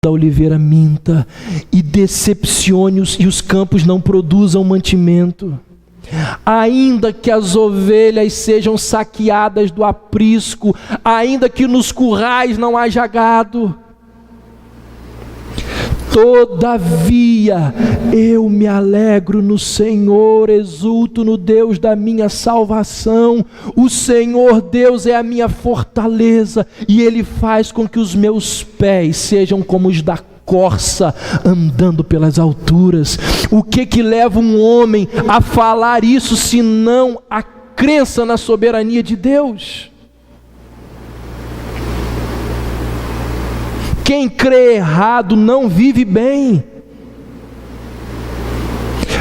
da oliveira minta e decepcione-os e os campos não produzam mantimento. Ainda que as ovelhas sejam saqueadas do aprisco, ainda que nos currais não haja gado, todavia eu me alegro no Senhor, exulto no Deus da minha salvação. O Senhor Deus é a minha fortaleza, e Ele faz com que os meus pés sejam como os da corça andando pelas alturas. O que leva um homem a falar isso, senão a crença na soberania de Deus? Quem crê errado não vive bem.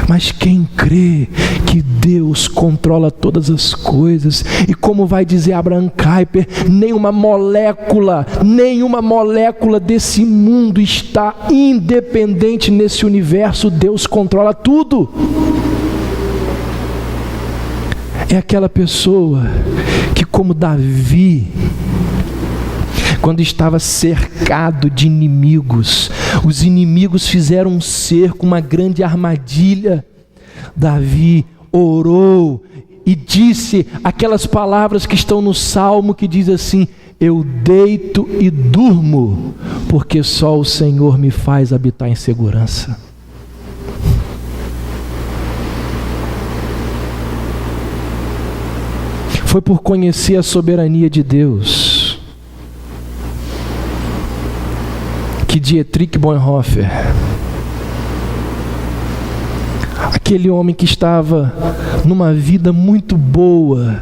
Mas quem crê que Deus controla todas as coisas, e como vai dizer Abraham Kuyper, nenhuma molécula desse mundo está independente nesse universo, Deus controla tudo. É aquela pessoa que, como Davi, quando estava cercado de inimigos, os inimigos fizeram um cerco, uma grande armadilha. Davi orou e disse aquelas palavras que estão no Salmo, que diz assim: eu deito e durmo, porque só o Senhor me faz habitar em segurança. Foi por conhecer a soberania de Deus que Dietrich Bonhoeffer, aquele homem que estava numa vida muito boa,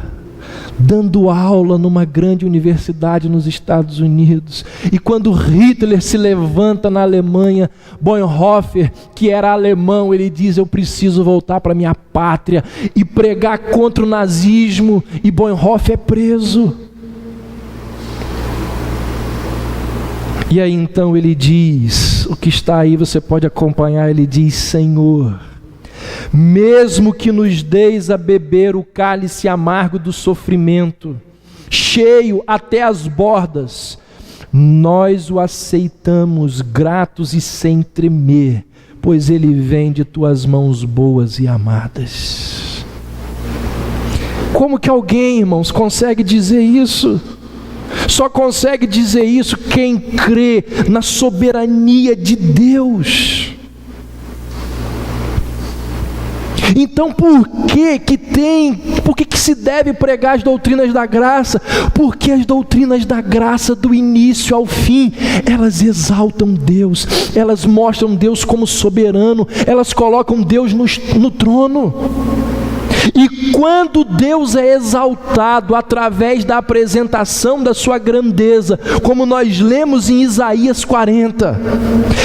dando aula numa grande universidade nos Estados Unidos, e quando Hitler se levanta na Alemanha, Bonhoeffer, que era alemão, ele diz: eu preciso voltar para minha pátria e pregar contra o nazismo, e Bonhoeffer é preso. E aí então ele diz, o que está aí você pode acompanhar, ele diz: Senhor, mesmo que nos deis a beber o cálice amargo do sofrimento, cheio até as bordas, nós o aceitamos gratos e sem tremer, pois ele vem de tuas mãos boas e amadas. Como que alguém, irmãos, consegue dizer isso? Só consegue dizer isso quem crê na soberania de Deus. Então por que se deve pregar as doutrinas da graça? Porque as doutrinas da graça, do início ao fim, elas exaltam Deus, elas mostram Deus como soberano, elas colocam Deus no trono. E quando Deus é exaltado através da apresentação da sua grandeza, como nós lemos em Isaías 40,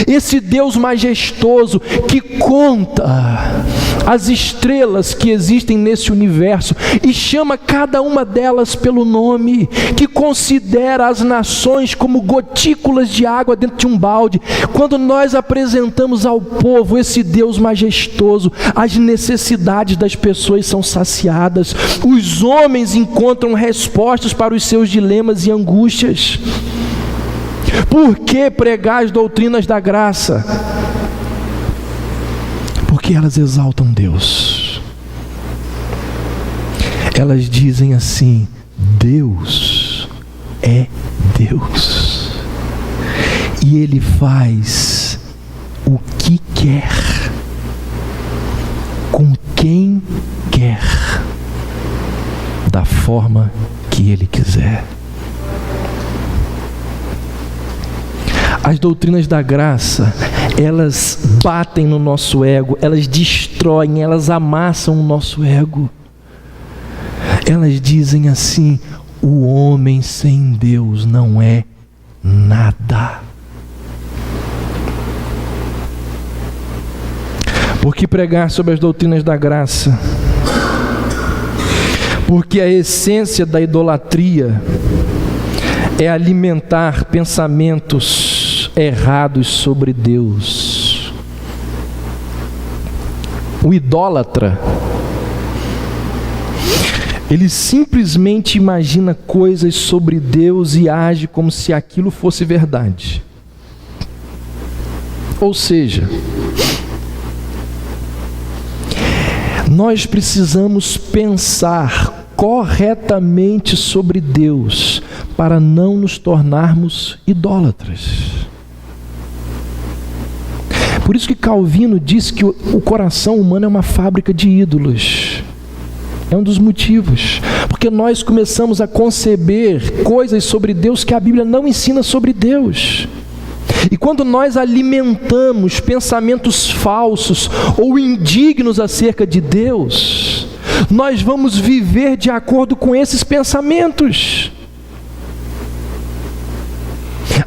esse Deus majestoso que conta as estrelas que existem nesse universo e chama cada uma delas pelo nome, que considera as nações como gotículas de água dentro de um balde, quando nós apresentamos ao povo esse Deus majestoso, as necessidades das pessoas são saciadas, os homens encontram respostas para os seus dilemas e angústias. Por que pregar as doutrinas da graça? Porque elas exaltam Deus. Elas dizem assim: Deus é Deus, e Ele faz o que quer, com quem quer, da forma que Ele quiser. As doutrinas da graça, elas batem no nosso ego, elas destroem, elas amassam o nosso ego. Elas dizem assim: o homem sem Deus não é nada. Por que pregar sobre as doutrinas da graça? Porque a essência da idolatria é alimentar pensamentos errados sobre Deus. O idólatra, ele simplesmente imagina coisas sobre Deus e age como se aquilo fosse verdade. Ou seja, nós precisamos pensar corretamente sobre Deus para não nos tornarmos idólatras. Por isso que Calvino disse que o coração humano é uma fábrica de ídolos. É um dos motivos. Porque nós começamos a conceber coisas sobre Deus que a Bíblia não ensina sobre Deus. E quando nós alimentamos pensamentos falsos ou indignos acerca de Deus, nós vamos viver de acordo com esses pensamentos.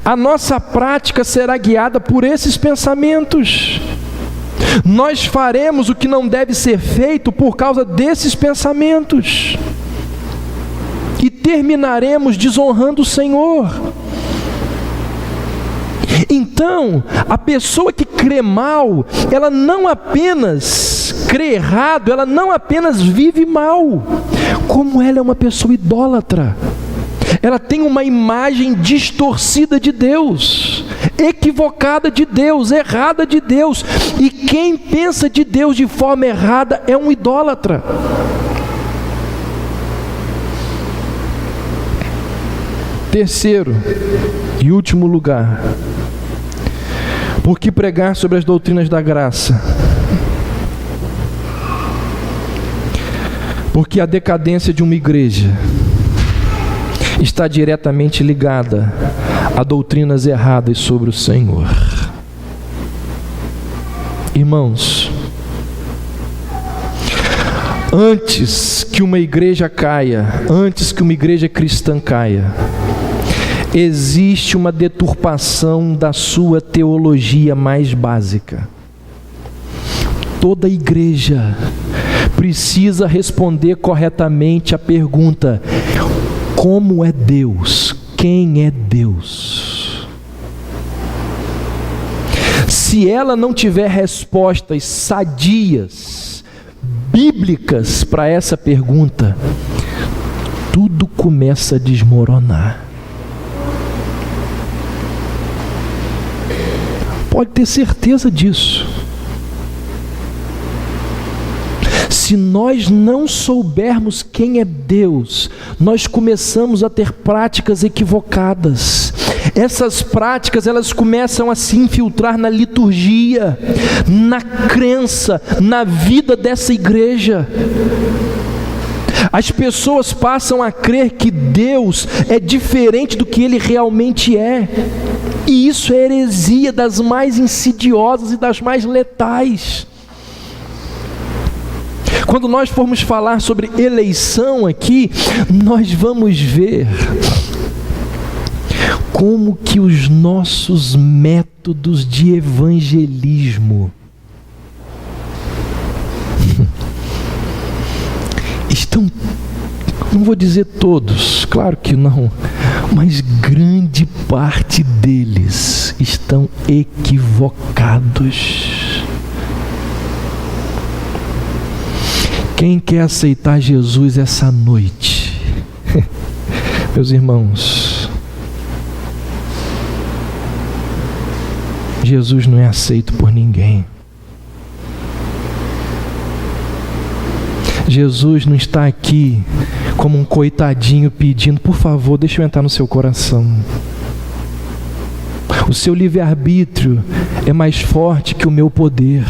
A nossa prática será guiada por esses pensamentos. Nós faremos o que não deve ser feito por causa desses pensamentos. E terminaremos desonrando o Senhor. Então, a pessoa que crê mal, ela não apenas crê errado, ela não apenas vive mal, como ela é uma pessoa idólatra. Ela tem uma imagem distorcida de Deus, equivocada de Deus, errada de Deus. E quem pensa de Deus de forma errada é um idólatra. Terceiro e último lugar, por que pregar sobre as doutrinas da graça? Porque a decadência de uma igreja está diretamente ligada a doutrinas erradas sobre o Senhor. Irmãos, antes que uma igreja caia, antes que uma igreja cristã caia, existe uma deturpação da sua teologia mais básica. Toda igreja precisa responder corretamente a pergunta: como é Deus? Quem é Deus? Se ela não tiver respostas sadias, bíblicas para essa pergunta, tudo começa a desmoronar. Pode ter certeza disso. Se nós não soubermos quem é Deus, nós começamos a ter práticas equivocadas. Essas práticas, elas começam a se infiltrar na liturgia, na crença, na vida dessa igreja. As pessoas passam a crer que Deus é diferente do que Ele realmente é. E isso é heresia das mais insidiosas e das mais letais. Quando nós formos falar sobre eleição aqui, nós vamos ver como que os nossos métodos de evangelismo estão, não vou dizer todos, claro que não, mas grande parte deles estão equivocados. Quem quer aceitar Jesus essa noite? Meus irmãos, Jesus não é aceito por ninguém. Jesus não está aqui como um coitadinho pedindo: por favor, deixa eu entrar no seu coração. O seu livre-arbítrio é mais forte que o meu poder.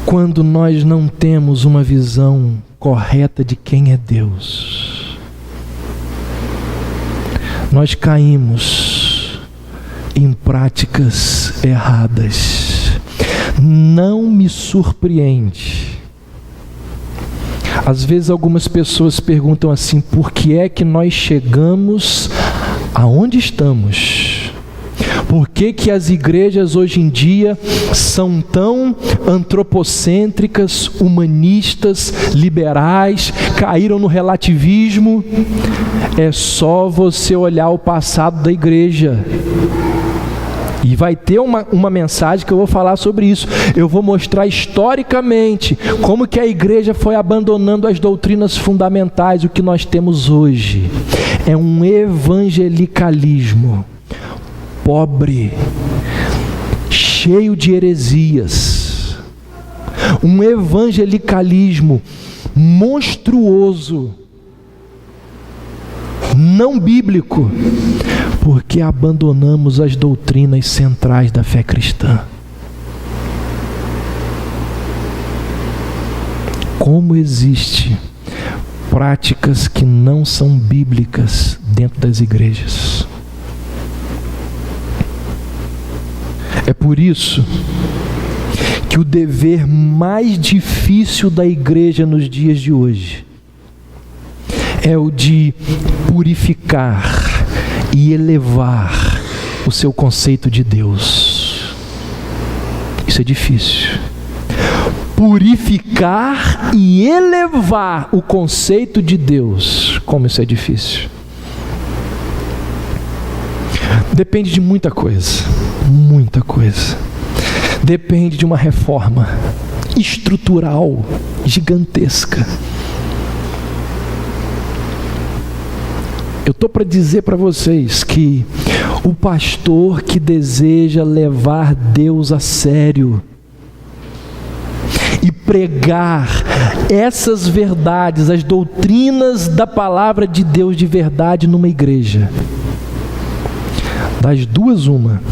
Quando nós não temos uma visão correta de quem é Deus, nós caímos em práticas erradas. Não me surpreende. Às vezes algumas pessoas perguntam assim: por que é que nós chegamos aonde estamos? Por que que as igrejas hoje em dia são tão antropocêntricas, humanistas, liberais, caíram no relativismo? É só você olhar o passado da igreja. E vai ter uma mensagem que eu vou falar sobre isso. Eu vou mostrar historicamente como que a igreja foi abandonando as doutrinas fundamentais. O que nós temos hoje é um evangelicalismo pobre, cheio de heresias. Um evangelicalismo monstruoso, não bíblico, porque abandonamos as doutrinas centrais da fé cristã. Como existe práticas que não são bíblicas dentro das igrejas. É por isso que o dever mais difícil da igreja nos dias de hoje é o de purificar e elevar o seu conceito de Deus. Isso é difícil. Purificar e elevar o conceito de Deus. Como isso é difícil. Depende de muita coisa. Muita coisa. Depende de uma reforma estrutural gigantesca. Eu estou para dizer para vocês que o pastor que deseja levar Deus a sério e pregar essas verdades, as doutrinas da palavra de Deus de verdade numa igreja, das duas uma: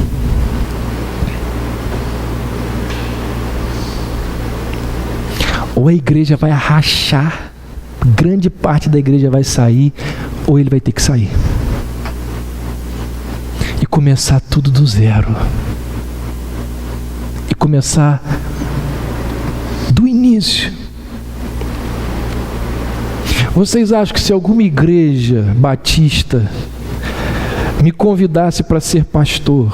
ou a igreja vai rachar, grande parte da igreja vai sair, ou ele vai ter que sair e começar tudo do zero, e começar do início. Vocês acham que se alguma igreja batista me convidasse para ser pastor,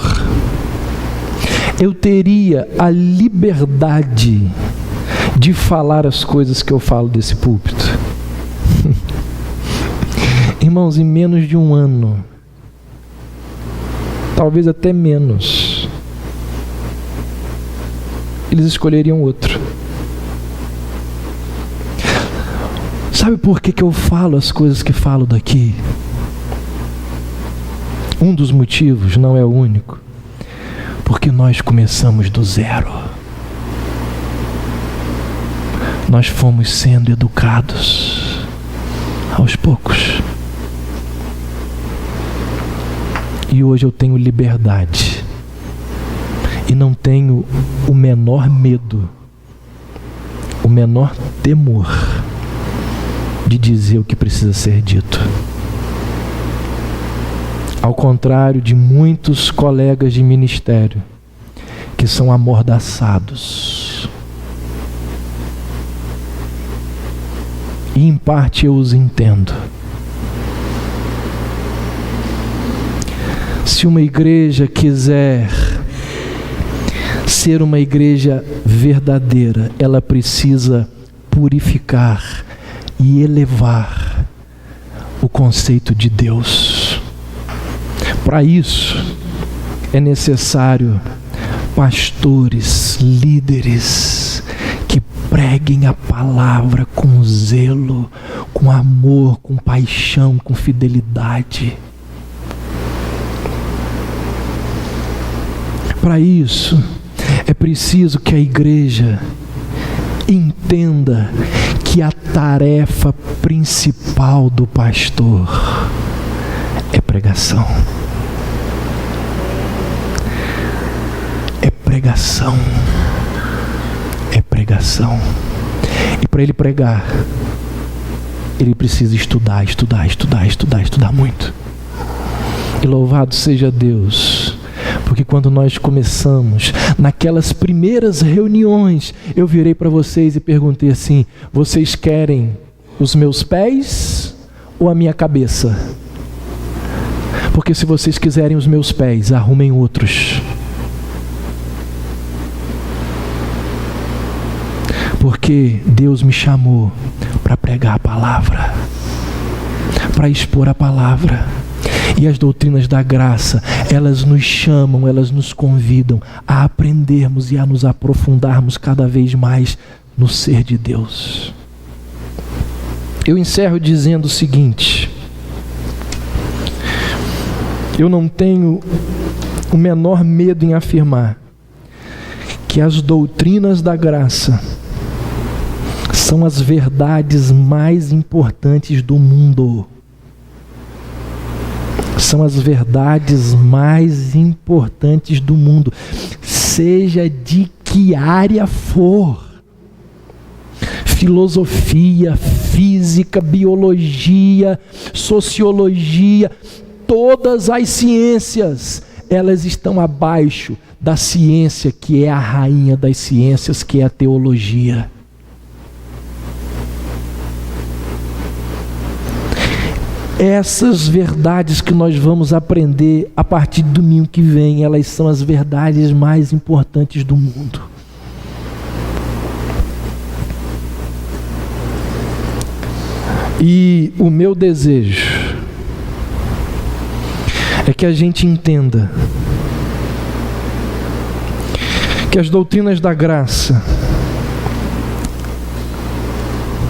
eu teria a liberdade de falar as coisas que eu falo desse púlpito? Irmãos, em menos de um ano, talvez até menos, eles escolheriam outro. Sabe por que eu falo as coisas que falo daqui? Um dos motivos, não é o único, porque nós começamos do zero. Nós fomos sendo educados aos poucos. E hoje eu tenho liberdade e não tenho o menor medo, o menor temor de dizer o que precisa ser dito. Ao contrário de muitos colegas de ministério que são amordaçados. E em parte eu os entendo. Se uma igreja quiser ser uma igreja verdadeira, ela precisa purificar e elevar o conceito de Deus. Para isso, é necessário pastores, líderes, que preguem a palavra com zelo, com amor, com paixão, com fidelidade. Para isso, é preciso que a igreja entenda que a tarefa principal do pastor é pregação. É pregação. É pregação. E para ele pregar, ele precisa estudar muito. E louvado seja Deus, porque quando nós começamos, naquelas primeiras reuniões, eu virei para vocês e perguntei assim: vocês querem os meus pés ou a minha cabeça? Porque se vocês quiserem os meus pés, arrumem outros. Porque Deus me chamou para pregar a palavra, para expor a palavra. E as doutrinas da graça, elas nos chamam, elas nos convidam a aprendermos e a nos aprofundarmos cada vez mais no ser de Deus. Eu encerro dizendo o seguinte: eu não tenho o menor medo em afirmar que as doutrinas da graça são as verdades mais importantes do mundo. São as verdades mais importantes do mundo, seja de que área for. Filosofia, física, biologia, sociologia, todas as ciências, elas estão abaixo da ciência que é a rainha das ciências, que é a teologia. Essas verdades que nós vamos aprender a partir do domingo que vem, elas são as verdades mais importantes do mundo. E o meu desejo é que a gente entenda que as doutrinas da graça,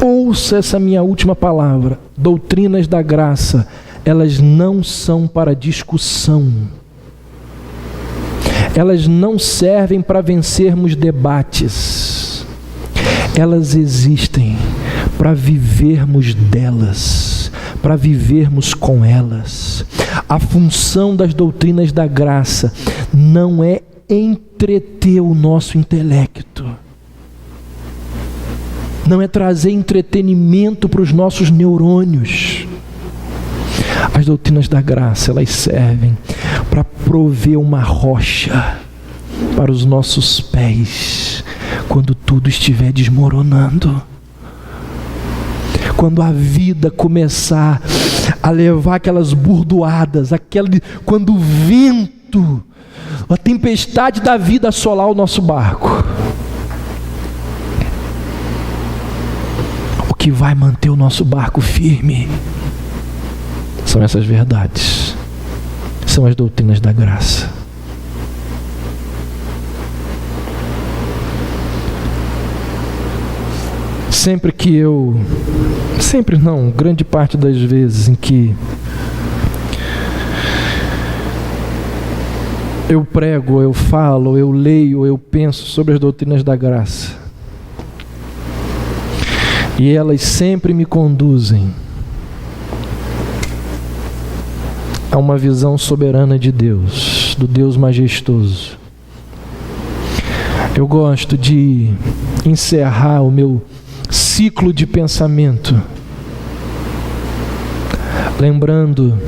ouça essa minha última palavra, doutrinas da graça, elas não são para discussão. Elas não servem para vencermos debates. Elas existem para vivermos delas, para vivermos com elas. A função das doutrinas da graça não é entreter o nosso intelecto, não é trazer entretenimento para os nossos neurônios. As doutrinas da graça, elas servem para prover uma rocha para os nossos pés quando tudo estiver desmoronando. Quando a vida começar a levar aquelas burdoadas, quando o vento, a tempestade da vida assolar o nosso barco, o que vai manter o nosso barco firme são essas verdades, são as doutrinas da graça. Grande parte das vezes em que eu prego, eu falo, eu leio, eu penso sobre as doutrinas da graça, e elas sempre me conduzem a uma visão soberana de Deus, do Deus majestoso. Eu gosto de encerrar o meu ciclo de pensamento lembrando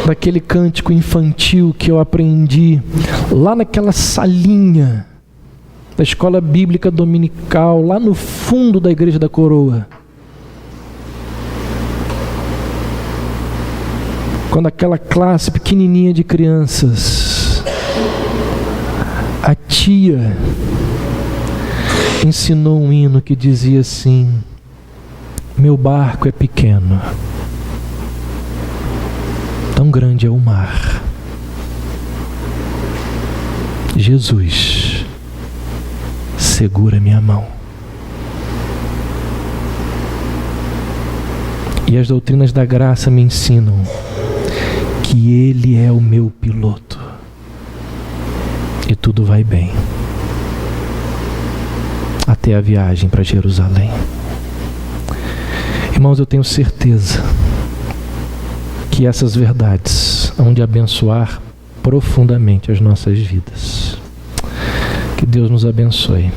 daquele cântico infantil que eu aprendi lá naquela salinha da escola bíblica dominical, lá no fundo da Igreja da Coroa. Quando aquela classe pequenininha de crianças, a tia ensinou um hino que dizia assim: meu barco é pequeno, tão grande é o mar. Jesus, segura minha mão. E as doutrinas da graça me ensinam que Ele é o meu piloto e tudo vai bem até a viagem para Jerusalém. Irmãos, eu tenho certeza que essas verdades hão de abençoar profundamente as nossas vidas. Que Deus nos abençoe.